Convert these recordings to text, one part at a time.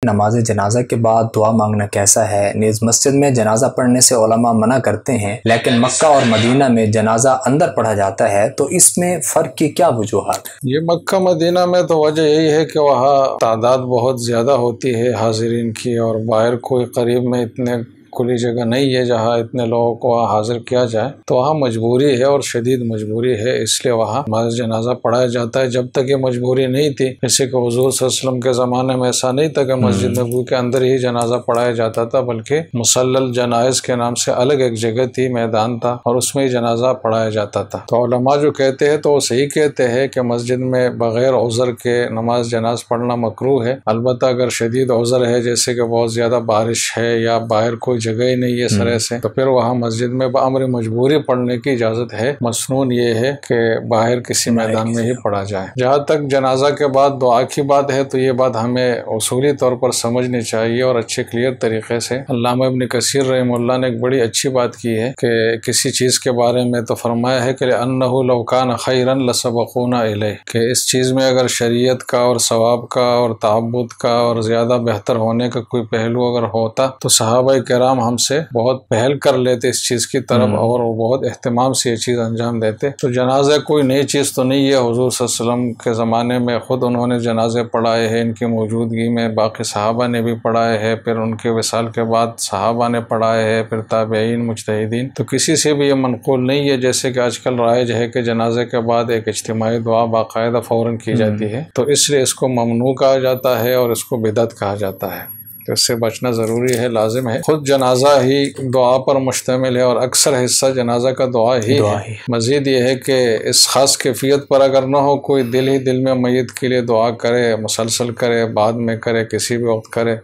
نماز جنازہ کے بعد دعا مانگنا کیسا ہے؟ نیز مسجد میں جنازہ پڑھنے سے علماء منع کرتے ہیں، لیکن مکہ اور مدینہ میں جنازہ اندر پڑھا جاتا ہے، تو اس میں فرق کی کیا وجوہات ہیں؟ یہ مکہ مدینہ میں تو وجہ یہی ہے کہ وہاں تعداد بہت زیادہ ہوتی ہے حاضرین کی، اور باہر کوئی قریب میں اتنے کھلی جگہ نہیں ہے جہاں اتنے لوگوں کو وہاں حاضر کیا جائے، تو وہاں مجبوری ہے اور شدید مجبوری ہے، اس لیے وہاں نماز جنازہ پڑھایا جاتا ہے۔ جب تک یہ مجبوری نہیں تھی، جیسے کہ حضور صلی اللہ علیہ وسلم کے زمانے میں ایسا نہیں تھا کہ مسجد نبوی کے اندر ہی جنازہ پڑھایا جاتا تھا، بلکہ مصلی جنائز کے نام سے الگ ایک جگہ تھی، میدان تھا، اور اس میں ہی جنازہ پڑھایا جاتا تھا۔ تو علماء جو کہتے ہیں تو وہ صحیح کہتے ہیں کہ مسجد میں بغیر عذر کے نماز جناز پڑھنا مکروہ ہے، البتہ اگر شدید عذر ہے، جیسے کہ بہت زیادہ بارش ہے یا باہر کوئی جگہ ہی نہیں ہے سرے سے، تو پھر وہاں مسجد میں بامر مجبوری پڑھنے کی اجازت ہے۔ مسنون یہ ہے کہ باہر کسی میدان میں ہی پڑھا جائے۔ جہاں تک جنازہ کے بعد دعا کی بات ہے تو یہ بات ہمیں اصولی طور پر سمجھنی چاہیے اور اچھے کلیئر طریقے سے۔ علامہ ابن کثیر رحمہ اللہ نے ایک بڑی اچھی بات کی ہے کہ کسی چیز کے بارے میں تو فرمایا ہے کہ لأنه لو كان خيرا لسبقونا الیہ، کہ اس چیز میں اگر شریعت کا اور ثواب کا اور تعبد کا اور زیادہ بہتر ہونے کا کوئی پہلو اگر ہوتا تو صحابہ کرام ہم سے بہت پہل کر لیتے اس چیز کی طرف، اور وہ بہت اہتمام سے یہ چیز انجام دیتے۔ تو جنازہ کوئی نئی چیز تو نہیں ہے، حضور صلی اللہ علیہ وسلم کے زمانے میں خود انہوں نے جنازے پڑھائے ہیں، ان کی موجودگی میں باقی صحابہ نے بھی پڑھائے ہیں، پھر ان کے وصال کے بعد صحابہ نے پڑھائے ہیں، پھر تابعین، مجتہدین، تو کسی سے بھی یہ منقول نہیں ہے جیسے کہ آج کل رائج ہے کہ جنازے کے بعد ایک اجتماعی دعا باقاعدہ فوراً کی جاتی ہے، تو اس لیے اس کو ممنوع کہا جاتا ہے اور اس کو بدعت کہا جاتا ہے، تو اس سے بچنا ضروری ہے، لازم ہے۔ خود جنازہ ہی دعا پر مشتمل ہے اور اکثر حصہ جنازہ کا دعا ہی ہے۔ مزید یہ ہے کہ اس خاص کیفیت پر اگر نہ ہو، کوئی دل ہی دل میں میت کے لیے دعا کرے، مسلسل کرے، بعد میں کرے، کسی بھی وقت کرے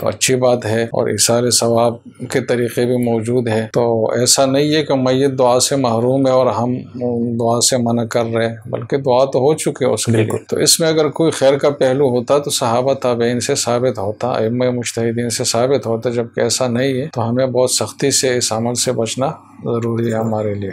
تو اچھی بات ہے، اور ایصال ثواب کے طریقے بھی موجود ہے۔ تو ایسا نہیں ہے کہ میت دعا سے محروم ہے اور ہم دعا سے منع کر رہے ہیں، بلکہ دعا تو ہو چکے اس کے لیے۔ تو اس میں اگر کوئی خیر کا پہلو ہوتا تو صحابہ تابعین سے ثابت ہوتا، ائمہ مجتہدین سے ثابت ہوتا، جبکہ ایسا نہیں ہے، تو ہمیں بہت سختی سے اس عمل سے بچنا ضروری ہے ہمارے لیے۔